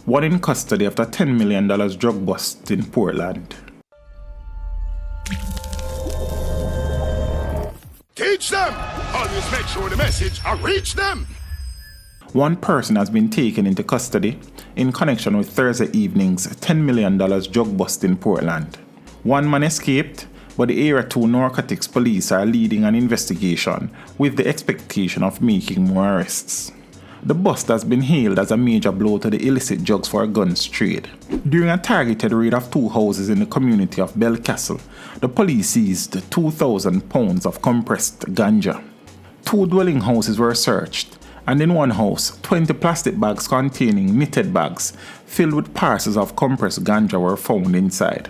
One in custody after $10 million drug bust in Portland. Teach them! Always make sure the message reach them! One person has been taken into custody in connection with Thursday evening's $10 million drug bust in Portland. One man escaped, but the Area 2 Narcotics Police are leading an investigation with the expectation of making more arrests. The bust has been hailed as a major blow to the illicit drugs for guns trade. During a targeted raid of 2 houses in the community of Belcastle, the police seized 2,000 pounds of compressed ganja. 2 dwelling houses were searched, and in one house, 20 plastic bags containing knitted bags filled with parcels of compressed ganja were found inside.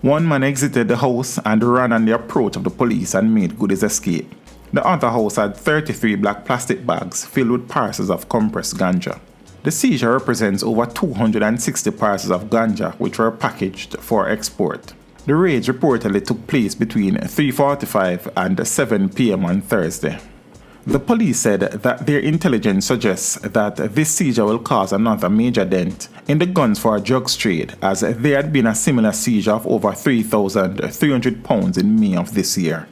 One man exited the house and ran on the approach of the police and made good his escape. The other house had 33 black plastic bags filled with parcels of compressed ganja. The seizure represents over 260 parcels of ganja which were packaged for export. The raids reportedly took place between 3:45 and 7 p.m. on Thursday. The police said that their intelligence suggests that this seizure will cause another major dent in the guns for drugs trade, as there had been a similar seizure of over 3,300 pounds in May of this year.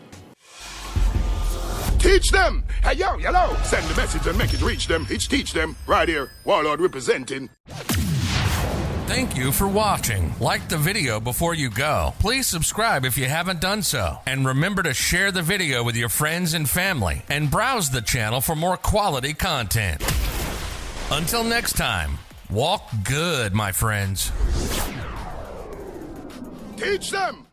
Teach them! Hey, yo, hello! Send the message and make it reach them. It's teach them. Right here, Warlord representing. Thank you for watching. Like the video before you go. Please subscribe if you haven't done so. And remember to share the video with your friends and family. And browse the channel for more quality content. Until next time, walk good, my friends. Teach them!